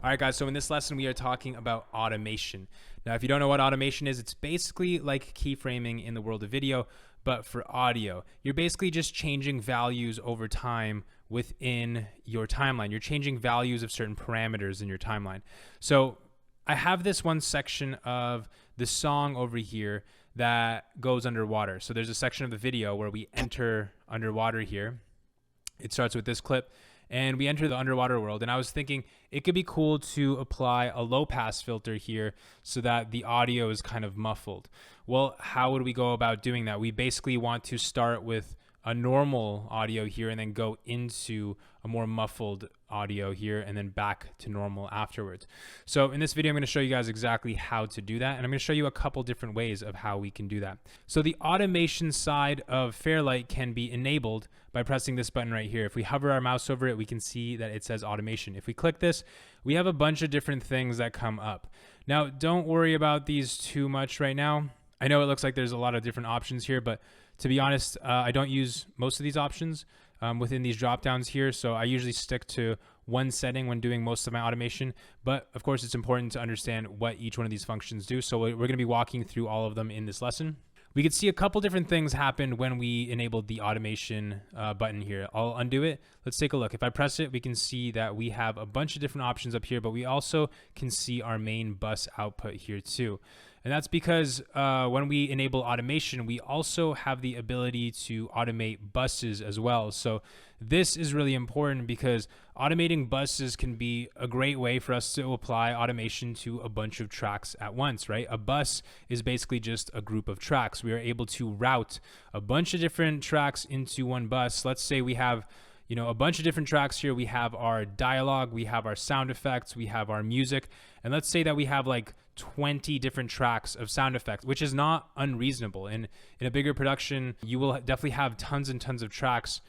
All right, guys, so in this lesson, we are talking about automation. Now, if you don't know what automation is, it's basically like keyframing in the world of video, but for audio. You're basically just changing values over time within your timeline. You're changing values of certain parameters in your timeline. So I have this one section of the song over here that goes underwater. So there's a section of the video where we enter underwater here. It starts with this clip. And we enter the underwater world. And I was thinking it could be cool to apply a low pass filter here so that the audio is kind of muffled. Well, how would we go about doing that? We basically want to start with a normal audio here and then go into a more muffled audio here and then back to normal afterwards. So in this video, I'm going to show you guys exactly how to do that. And I'm going to show you a couple different ways of how we can do that. So the automation side of Fairlight can be enabled by pressing this button right here. If we hover our mouse over it, we can see that it says automation. If we click this, we have a bunch of different things that come up. Now, don't worry about these too much right now. I know it looks like there's a lot of different options here, but to be honest, I don't use most of these options within these drop downs here. So I usually stick to one setting when doing most of my automation. But of course, it's important to understand what each one of these functions do. So we're going to be walking through all of them in this lesson. We could see a couple different things happen when we enabled the automation button here. I'll undo it. Let's take a look. If I press it, we can see that we have a bunch of different options up here, but we also can see our main bus output here too. And that's because when we enable automation, we also have the ability to automate buses as well. So this is really important because automating buses can be a great way for us to apply automation to a bunch of tracks at once, right? A bus is basically just a group of tracks. We are able to route a bunch of different tracks into one bus. Let's say we have a bunch of different tracks here. We have our dialogue, we have our sound effects, we have our music. And let's say that we have like 20 different tracks of sound effects, which is not unreasonable. And in a bigger production, you will definitely have tons and tons of tracks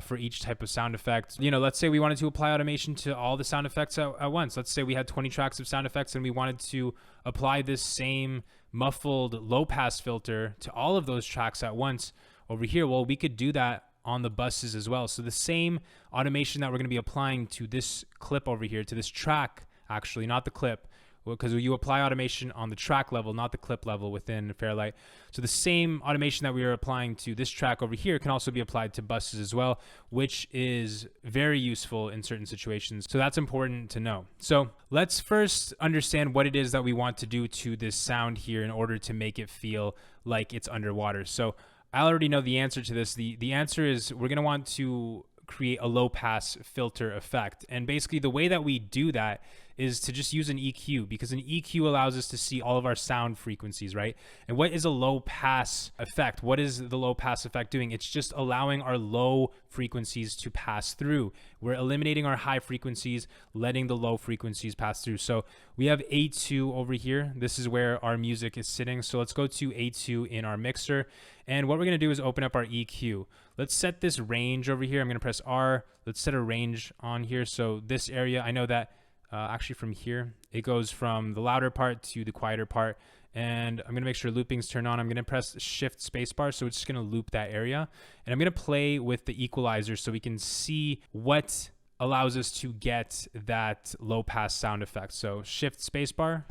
for each type of sound effect. Let's say we wanted to apply automation to all the sound effects at once. Let's say we had 20 tracks of sound effects and we wanted to apply this same muffled low pass filter to all of those tracks at once over here. Well, we could do that on the buses as well. So the same automation that we're going to be applying to this clip over here, to this track, actually, not the clip, because you apply automation on the track level, not the clip level within Fairlight. So the same automation that we are applying to this track over here can also be applied to buses as well, which is very useful in certain situations. So that's important to know. So let's first understand what it is that we want to do to this sound here in order to make it feel like it's underwater. So I already know the answer to this. The answer is we're going to want to create a low pass filter effect. And basically the way that we do that is to just use an EQ, because an EQ allows us to see all of our sound frequencies, right? And what is a low pass effect? What is the low pass effect doing? It's just allowing our low frequencies to pass through. We're eliminating our high frequencies, letting the low frequencies pass through. So we have A2 over here. This is where our music is sitting. So let's go to A2 in our mixer. And what we're going to do is open up our EQ. Let's set this range over here. I'm going to press R. Let's set a range on here. So this area, I know that actually from here, it goes from the louder part to the quieter part. And I'm going to make sure looping's turned on. I'm going to press shift spacebar. So it's just going to loop that area. And I'm going to play with the equalizer so we can see what allows us to get that low pass sound effect. So shift spacebar.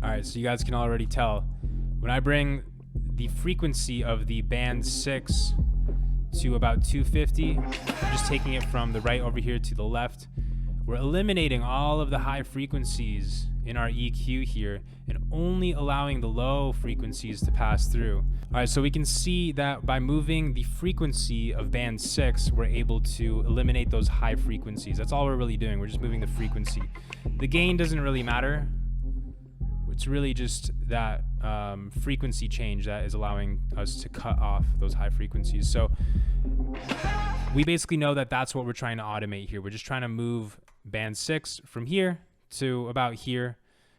All right, so you guys can already tell when I bring the frequency of the band 6 to about 250, I'm just taking it from the right over here to the left. We're eliminating all of the high frequencies in our EQ here and only allowing the low frequencies to pass through. All right, so we can see that by moving the frequency of band 6, we're able to eliminate those high frequencies. That's all we're really doing. We're just moving the frequency. The gain doesn't really matter. It's really just that frequency change that is allowing us to cut off those high frequencies. So we basically know that that's what we're trying to automate here. We're just trying to move band 6 from here to about here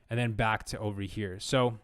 and then back to over here. So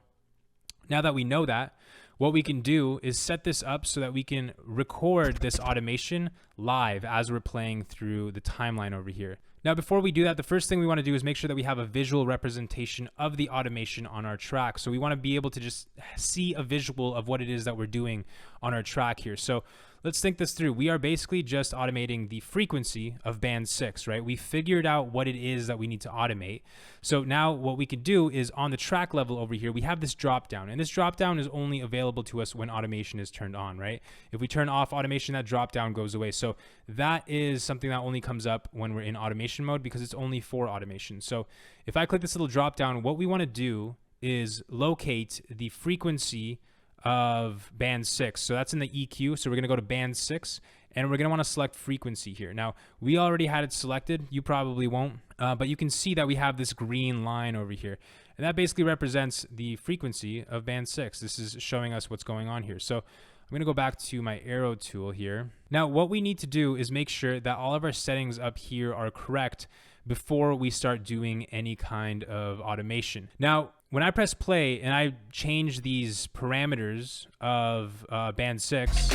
now that we know that, what we can do is set this up so that we can record this automation live as we're playing through the timeline over here. Now, before we do that, the first thing we want to do is make sure that we have a visual representation of the automation on our track. So we want to be able to just see a visual of what it is that we're doing on our track here. So let's think this through. We are basically just automating the frequency of band 6, right? We figured out what it is that we need to automate. So now what we could do is on the track level over here, we have this drop down, and this drop down is only available to us when automation is turned on, right? If we turn off automation, that drop down goes away. So that is something that only comes up when we're in automation mode because it's only for automation. So if I click this little drop down, what we want to do is locate the frequency of band 6. So that's in the EQ. So we're going to go to band 6 and we're going to want to select frequency here. Now, we already had it selected. You probably won't, but you can see that we have this green line over here. And that basically represents the frequency of band 6. This is showing us what's going on here. So I'm going to go back to my arrow tool here. Now, what we need to do is make sure that all of our settings up here are correct before we start doing any kind of automation. Now, when I press play and I change these parameters of band 6,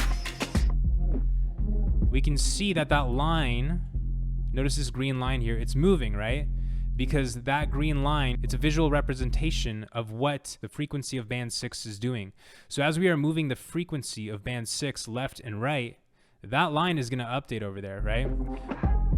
we can see that that line, notice this green line here, it's moving, right? Because that green line, it's a visual representation of what the frequency of band 6 is doing. So as we are moving the frequency of band 6 left and right, that line is going to update over there, right?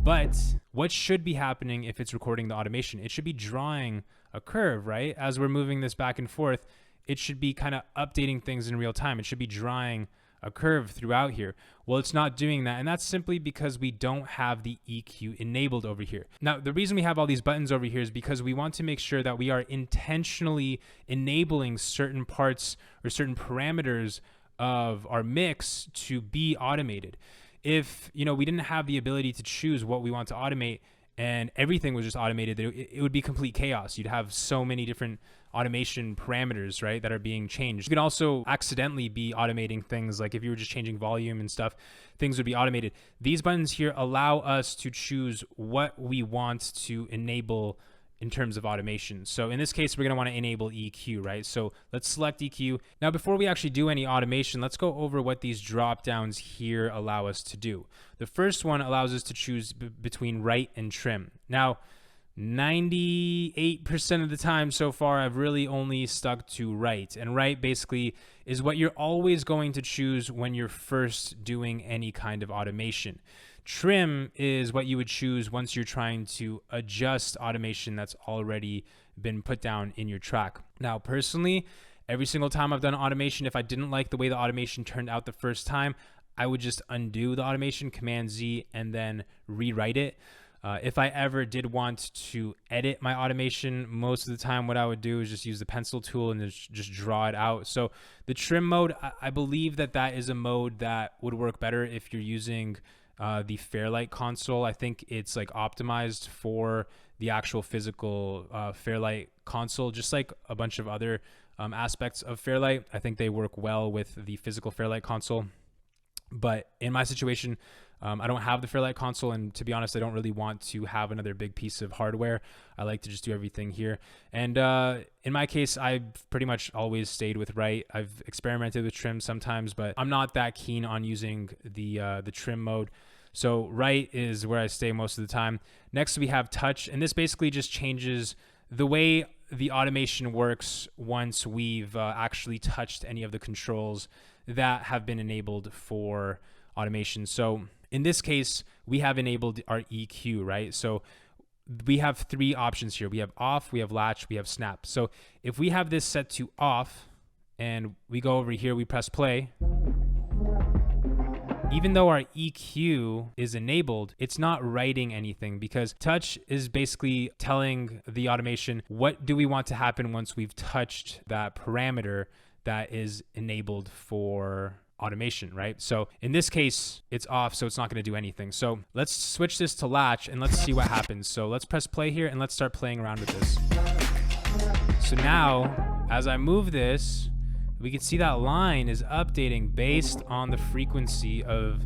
But what should be happening if it's recording the automation? It should be drawing a curve, right? As we're moving this back and forth, it should be kind of updating things in real time. It should be drawing a curve throughout here. Well, it's not doing that, and that's simply because we don't have the EQ enabled over here. Now, the reason we have all these buttons over here is because we want to make sure that we are intentionally enabling certain parts or certain parameters of our mix to be automated. If we didn't have the ability to choose what we want to automate and everything was just automated, it would be complete chaos. You'd have so many different automation parameters, right, that are being changed. You could also accidentally be automating things, like if you were just changing volume and stuff, things would be automated. These buttons here allow us to choose what we want to enable in terms of automation. So in this case, we're going to want to enable EQ, right? So let's select EQ. Now, before we actually do any automation, let's go over what these drop downs here allow us to do. The first one allows us to choose between right and trim. Now, 98% of the time so far, I've really only stuck to right. And right basically is what you're always going to choose when you're first doing any kind of automation. Trim is what you would choose once you're trying to adjust automation that's already been put down in your track. Now, personally, every single time I've done automation, if I didn't like the way the automation turned out the first time, I would just undo the automation, Command Z, and then rewrite it. If I ever did want to edit my automation, most of the time what I would do is just use the pencil tool and just draw it out. So the trim mode, I believe that is a mode that would work better if you're using the Fairlight console. I think it's like optimized for the actual physical Fairlight console, just like a bunch of other aspects of Fairlight. I think they work well with the physical Fairlight console. But in my situation, I don't have the Fairlight console, and to be honest, I don't really want to have another big piece of hardware. I like to just do everything here. And in my case, I've pretty much always stayed with right. I've experimented with trim sometimes, but I'm not that keen on using the trim mode. So right is where I stay most of the time. Next, we have touch, and this basically just changes the way the automation works once we've actually touched any of the controls that have been enabled for automation. So in this case, we have enabled our EQ, right? So we have three options here. We have off, we have latch, we have snap. So if we have this set to off and we go over here, we press play, even though our EQ is enabled, it's not writing anything because touch is basically telling the automation, what do we want to happen once we've touched that parameter that is enabled for automation, right? So in this case, it's off, so it's not going to do anything. So let's switch this to latch and let's see what happens. So let's press play here and let's start playing around with this. So now, as I move this, we can see that line is updating based on the frequency of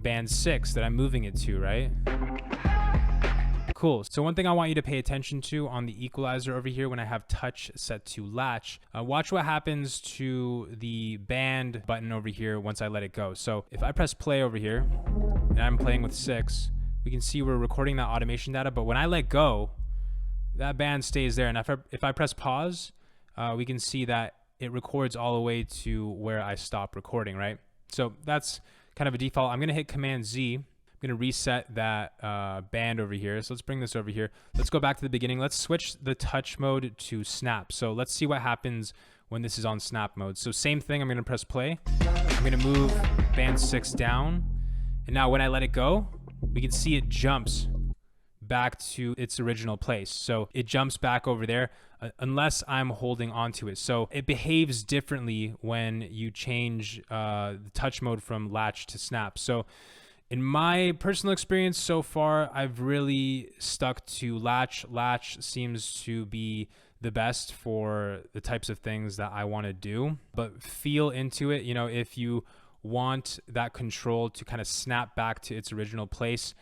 band 6 that I'm moving it to, right? Cool. So one thing I want you to pay attention to on the equalizer over here when I have touch set to latch, watch what happens to the band button over here once I let it go. So if I press play over here and I'm playing with 6, we can see we're recording that automation data, but when I let go, that band stays there. And if I press pause, we can see that it records all the way to where I stop recording, right? So that's kind of a default. I'm going to hit Command Z. I'm going to reset that band over here. So let's bring this over here. Let's go back to the beginning. Let's switch the touch mode to snap. So let's see what happens when this is on snap mode. So same thing, I'm going to press play. I'm going to move band 6 down. And now when I let it go, we can see it jumps back to its original place. So it jumps back over there unless I'm holding onto it. So it behaves differently when you change the touch mode from latch to snap. So in my personal experience so far, I've really stuck to latch. Latch seems to be the best for the types of things that I want to do, but feel into it. You know, if you want that control to kind of snap back to its original place,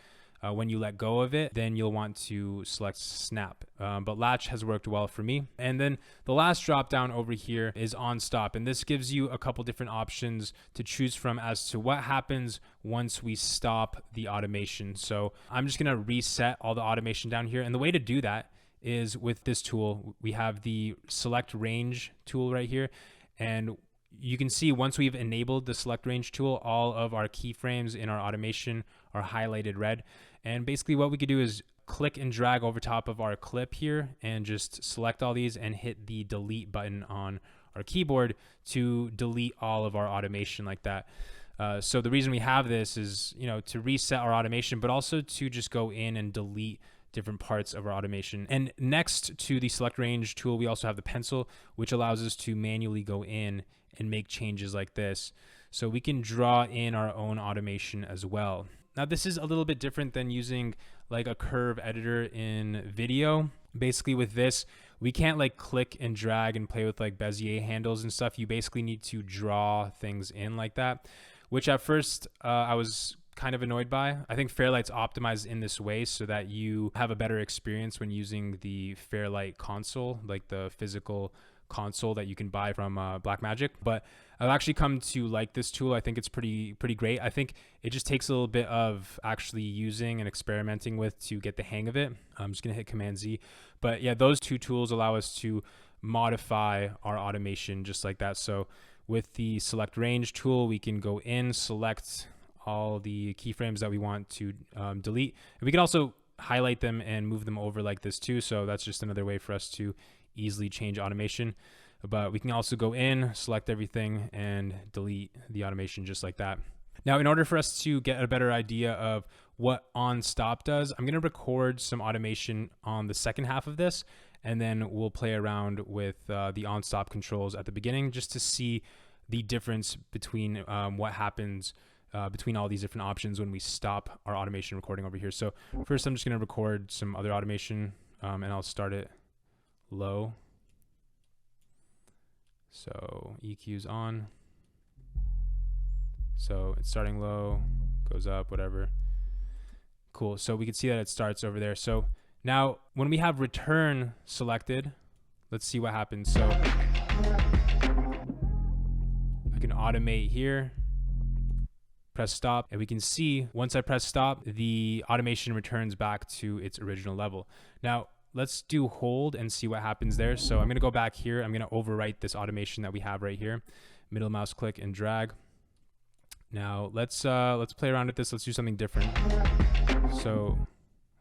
when you let go of it, then you'll want to select snap. But latch has worked well for me. And then the last drop down over here is on stop. And this gives you a couple different options to choose from as to what happens once we stop the automation. So I'm just gonna reset all the automation down here. And the way to do that is with this tool. We have the select range tool right here. And you can see once we've enabled the select range tool, all of our keyframes in our automation are highlighted red. And basically what we could do is click and drag over top of our clip here and just select all these and hit the delete button on our keyboard to delete all of our automation like that. So the reason we have this is, you know, to reset our automation, but also to just go in and delete different parts of our automation. And next to the select range tool, we also have the pencil, which allows us to manually go in and make changes like this. So we can draw in our own automation as well. Now this is a little bit different than using like a curve editor in video. Basically with this, we can't like click and drag and play with like Bezier handles and stuff. You basically need to draw things in like that, which at first I was kind of annoyed by. I think Fairlight's optimized in this way so that you have a better experience when using the Fairlight console, like the physical console that you can buy from Blackmagic. But I've actually come to like this tool. I think it's pretty great. I think it just takes a little bit of actually using and experimenting with to get the hang of it. I'm just gonna hit Command Z. But yeah, those two tools allow us to modify our automation just like that. So with the select range tool, we can go in, select all the keyframes that we want to delete. And we can also highlight them and move them over like this too. So that's just another way for us to easily change automation. But we can also go in, select everything, and delete the automation just like that. Now, in order for us to get a better idea of what on stop does, I'm going to record some automation on the second half of this, and then we'll play around with the on stop controls at the beginning just to see the difference between what happens between all these different options when we stop our automation recording over here. So first I'm just going to record some other automation and I'll start it low. So EQ's on. So it's starting low, goes up, whatever. Cool. So we can see that it starts over there. So now when we have return selected, let's see what happens. So I can automate here, press stop, and we can see once I press stop, the automation returns back to its original level. Now let's do hold and see what happens there. So I'm going to go back here. I'm going to overwrite this automation that we have right here. Middle mouse click and drag. Now let's play around with this. Let's do something different. So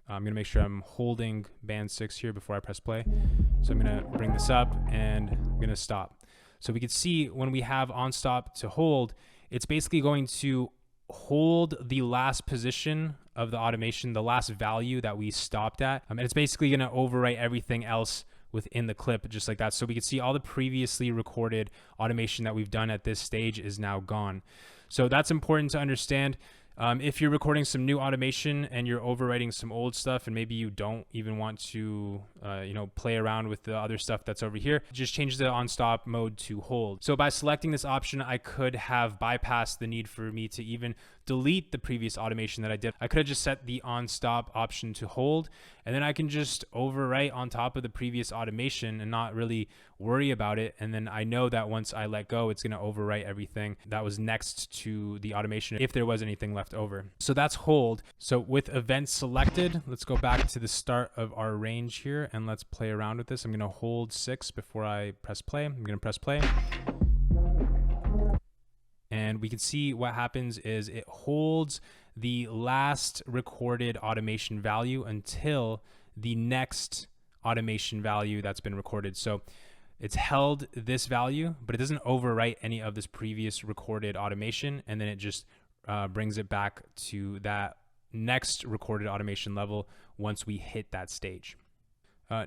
I'm going to make sure I'm holding band 6 here before I press play. So I'm going to bring this up and I'm going to stop. So we can see when we have on stop to hold, it's basically going to hold the last position of the automation, the last value that we stopped at. And it's basically going to overwrite everything else within the clip just like that. So we can see all the previously recorded automation that we've done at this stage is now gone. So that's important to understand. If you're recording some new automation and you're overwriting some old stuff and maybe you don't even want to play around with the other stuff that's over here, just change the on stop mode to hold. So by selecting this option, I could have bypassed the need for me to even delete the previous automation that I did. I could have just set the on stop option to hold, and then I can just overwrite on top of the previous automation and not really worry about it. And then I know that once I let go, it's going to overwrite everything that was next to the automation if there was anything left over. So that's hold. So with events selected, let's go back to the start of our range here and let's play around with this. I'm going to hold 6 before I press play. I'm going to press play. and we can see what happens is it holds the last recorded automation value until the next automation value that's been recorded. So it's held this value, but it doesn't overwrite any of this previous recorded automation, and then it just brings it back to that next recorded automation level once we hit that stage.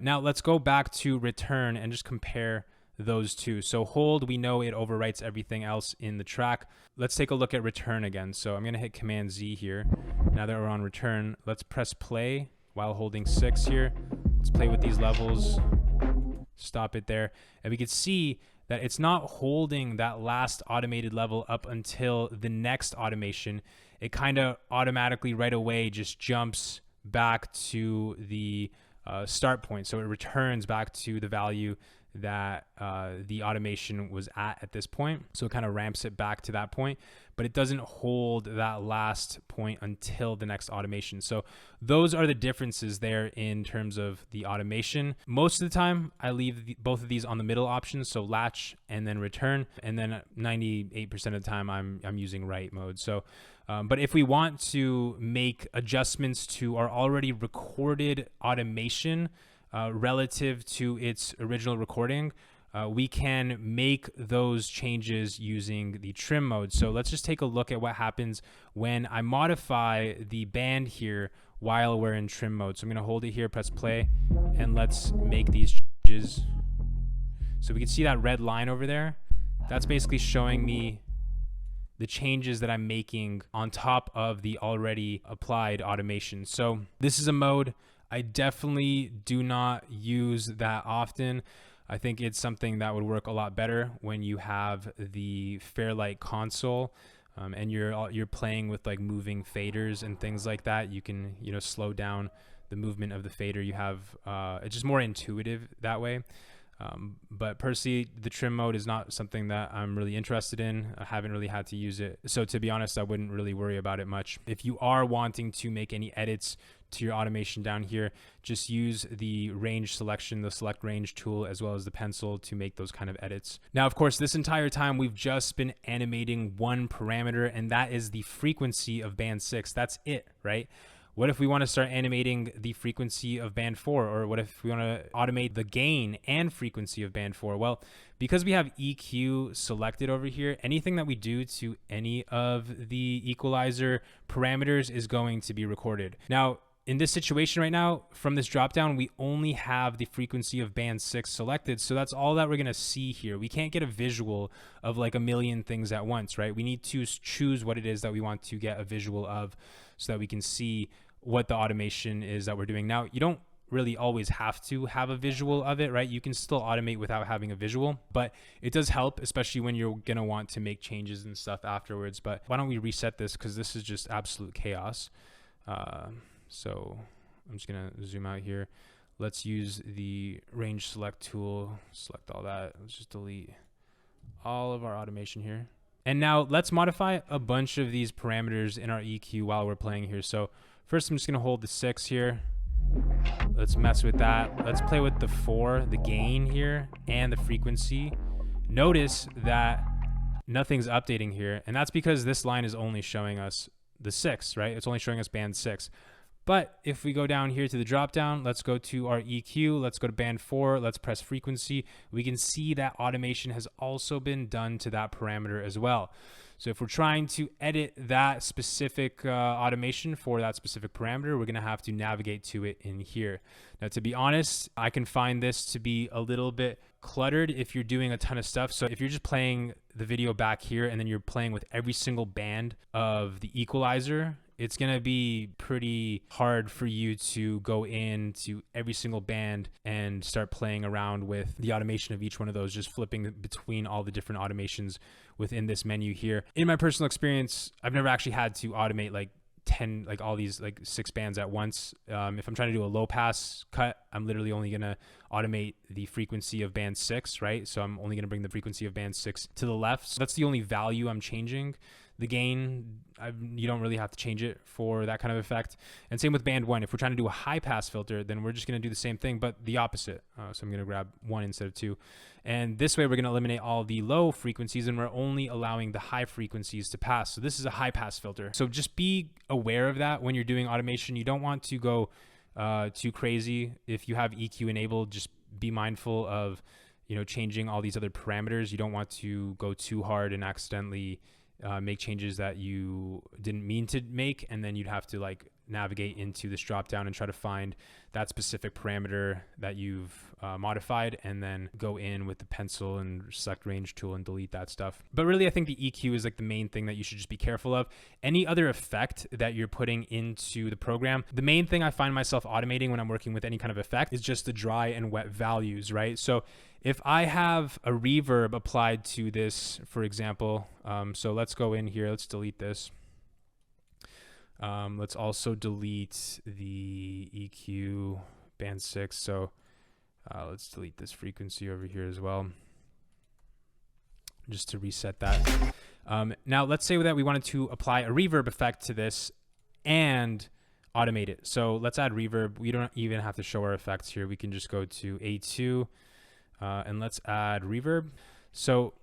Now let's go back to return and just compare those two. So hold, we know it overwrites everything else in the track. Let's take a look at return again. So I'm gonna hit Command Z here. Now that we're on return, let's press play while holding 6 here. Let's play with these levels, stop it there. And we can see that it's not holding that last automated level up until the next automation. It kind of automatically right away just jumps back to the start point. So it returns back to the value that the automation was at this point. So it kind of ramps it back to that point, but it doesn't hold that last point until the next automation. So those are the differences there in terms of the automation. Most of the time I leave both of these on the middle options, so latch and then return, and then 98% of the time I'm using write mode. So but if we want to make adjustments to our already recorded automation relative to its original recording, we can make those changes using the trim mode. So let's just take a look at what happens when I modify the band here while we're in trim mode. So I'm gonna hold it here, press play, and let's make these changes. So we can see that red line over there. That's basically showing me the changes that I'm making on top of the already applied automation. So this is a mode I definitely do not use that often. I think it's something that would work a lot better when you have the Fairlight console and you're playing with like moving faders and things like that. You can, you know, slow down the movement of the fader. You have it's just more intuitive that way. But personally, the trim mode is not something that I'm really interested in. I haven't really had to use it. So to be honest, I wouldn't really worry about it much. If you are wanting to make any edits to your automation down here, just use the range selection, the select range tool, as well as the pencil to make those kind of edits. Now, of course, this entire time we've just been animating one parameter, and that is the frequency of band 6. That's it, right? What if we want to start animating the frequency of band 4? Or what if we want to automate the gain and frequency of band 4? Well, because we have EQ selected over here, anything that we do to any of the equalizer parameters is going to be recorded. Now, in this situation right now, from this dropdown, we only have the frequency of band 6 selected. So that's all that we're going to see here. We can't get a visual of like a million things at once, right? We need to choose what it is that we want to get a visual of so that we can see what the automation is that we're doing. Now, you don't really always have to have a visual of it, right? You can still automate without having a visual, but it does help, especially when you're going to want to make changes and stuff afterwards. But why don't we reset this, because this is just absolute chaos. So I'm just going to zoom out here. Let's use the range select tool, select all that. Let's just delete all of our automation here. And now let's modify a bunch of these parameters in our EQ while we're playing here. So first, I'm just going to hold the 6 here. Let's mess with that. Let's play with the 4, the gain here, and the frequency. Notice that nothing's updating here, and that's because this line is only showing us the 6, right? It's only showing us band 6. But if we go down here to the drop down, let's go to our EQ, let's go to band 4, let's press frequency. We can see that automation has also been done to that parameter as well. So if we're trying to edit that specific automation for that specific parameter, we're going to have to navigate to it in here. Now, to be honest, I can find this to be a little bit cluttered if you're doing a ton of stuff. So if you're just playing the video back here and then you're playing with every single band of the equalizer, it's going to be pretty hard for you to go into every single band and start playing around with the automation of each one of those, just flipping between all the different automations within this menu here. In my personal experience, I've never actually had to automate like 10, like all these like 6 bands at once. If I'm trying to do a low pass cut, I'm literally only going to automate the frequency of band 6, right? So I'm only going to bring the frequency of band 6 to the left. So that's the only value I'm changing. The gain, you don't really have to change it for that kind of effect. And same with band 1. If we're trying to do a high pass filter, then we're just going to do the same thing, but the opposite. So I'm going to grab 1 instead of 2. And this way we're going to eliminate all the low frequencies, and we're only allowing the high frequencies to pass. So this is a high pass filter. So just be aware of that when you're doing automation. You don't want to go too crazy. If you have EQ enabled, just be mindful of, changing all these other parameters. You don't want to go too hard and accidentally make changes that you didn't mean to make, and then you'd have to like navigate into this drop down and try to find that specific parameter that you've modified, and then go in with the pencil and select range tool and delete that stuff. But really, I think the EQ is like the main thing that you should just be careful of. Any other effect that you're putting into the program, the main thing I find myself automating when I'm working with any kind of effect is just the dry and wet values, right? So if I have a reverb applied to this, for example, so let's go in here, let's delete this. Let's also delete the EQ band 6. So let's delete this frequency over here as well, just to reset that. Now let's say that we wanted to apply a reverb effect to this and automate it. So let's add reverb. We don't even have to show our effects here. We can just go to A2 and let's add reverb. So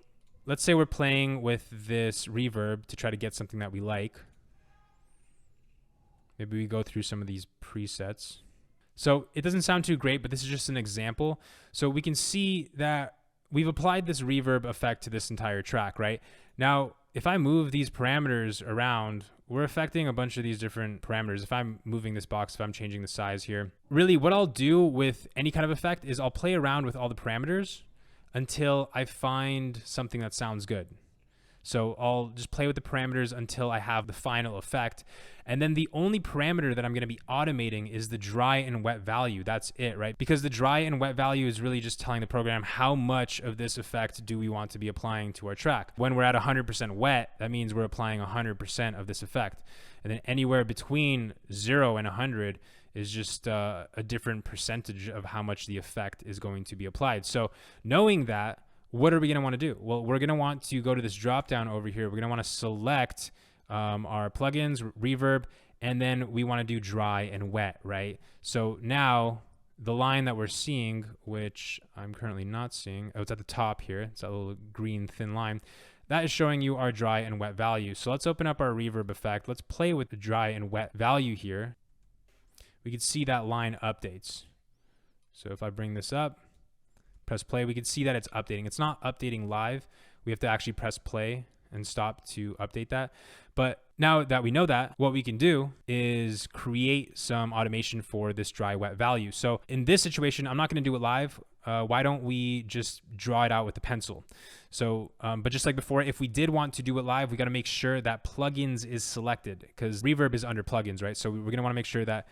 let's say we're playing with this reverb to try to get something that we like. Maybe we go through some of these presets. So it doesn't sound too great, but this is just an example. So we can see that we've applied this reverb effect to this entire track, right? Now, if I move these parameters around, we're affecting a bunch of these different parameters. If I'm moving this box, if I'm changing the size here, really what I'll do with any kind of effect is I'll play around with all the parameters until I find something that sounds good. So I'll just play with the parameters until I have the final effect. And then the only parameter that I'm going to be automating is the dry and wet value. That's it, right? Because the dry and wet value is really just telling the program how much of this effect do we want to be applying to our track. When we're at 100% wet, that means we're applying 100% of this effect. And then anywhere between 0 and 100 is just a different percentage of how much the effect is going to be applied. So knowing that, what are we going to want to do? Well, we're going to want to go to this drop down over here. We're going to want to select our plugins, reverb, and then we want to do dry and wet, right? So now the line that we're seeing, which I'm currently not seeing, it's at the top here. It's that little green thin line. That is showing you our dry and wet value. So let's open up our reverb effect. Let's play with the dry and wet value here. We can see that line updates. So if I bring this up, press play, we can see that it's updating. It's not updating live. We have to actually press play and stop to update that. But now that we know that, what we can do is create some automation for this dry wet value. So in this situation, I'm not going to do it live. Why don't we just draw it out with the pencil? So, but just like before, if we did want to do it live, we got to make sure that plugins is selected, because reverb is under plugins, right? So we're going to want to make sure that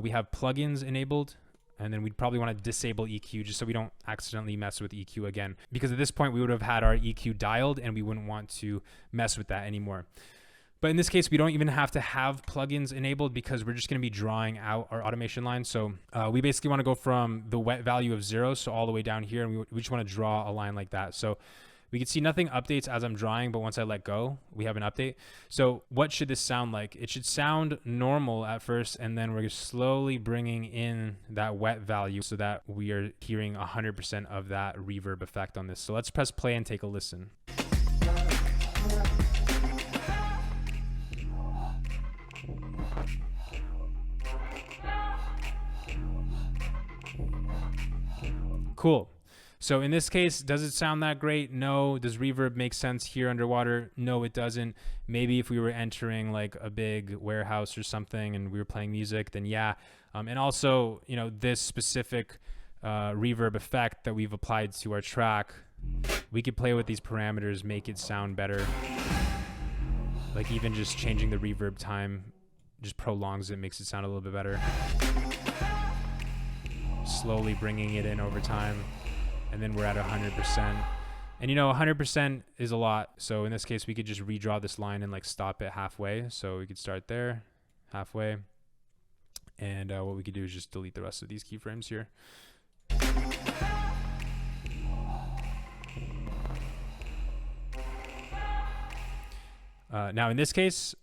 we have plugins enabled. And then we'd probably want to disable EQ just so we don't accidentally mess with EQ again. Because at this point, we would have had our EQ dialed and we wouldn't want to mess with that anymore. But in this case, we don't even have to have plugins enabled because we're just going to be drawing out our automation line. So we basically want to go from the wet value of 0, so all the way down here, and we just want to draw a line like that. So we can see nothing updates as I'm drawing, but once I let go, we have an update. So what should this sound like? It should sound normal at first, and then we're slowly bringing in that wet value so that we are hearing 100% of that reverb effect on this. So let's press play and take a listen. Cool. So in this case, does it sound that great? No. Does reverb make sense here underwater? No, it doesn't. Maybe if we were entering like a big warehouse or something and we were playing music, then yeah. And also, this specific reverb effect that we've applied to our track, we could play with these parameters, make it sound better. Like even just changing the reverb time just prolongs it, makes it sound a little bit better. Slowly bringing it in over time. And then we're at 100%. And 100% is a lot. So in this case, we could just redraw this line and like stop it halfway. So we could start there, halfway. And what we could do is just delete the rest of these keyframes here. Now in this case,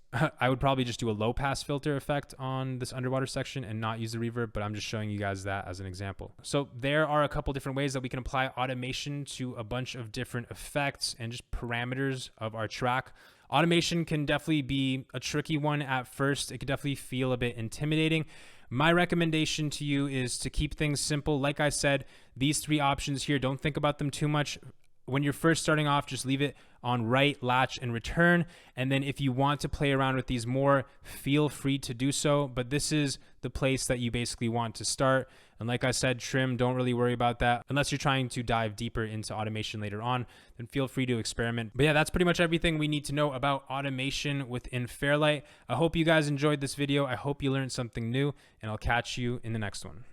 I would probably just do a low pass filter effect on this underwater section and not use the reverb, but I'm just showing you guys that as an example. So there are a couple different ways that we can apply automation to a bunch of different effects and just parameters of our track. Automation can definitely be a tricky one at first. It could definitely feel a bit intimidating. My recommendation to you is to keep things simple. Like I said, these 3 options here, don't think about them too much. When you're first starting off, just leave it on write, latch, and return. And then if you want to play around with these more, feel free to do so. But this is the place that you basically want to start. And like I said, trim, don't really worry about that. Unless you're trying to dive deeper into automation later on, then feel free to experiment. But yeah, that's pretty much everything we need to know about automation within Fairlight. I hope you guys enjoyed this video. I hope you learned something new, and I'll catch you in the next one.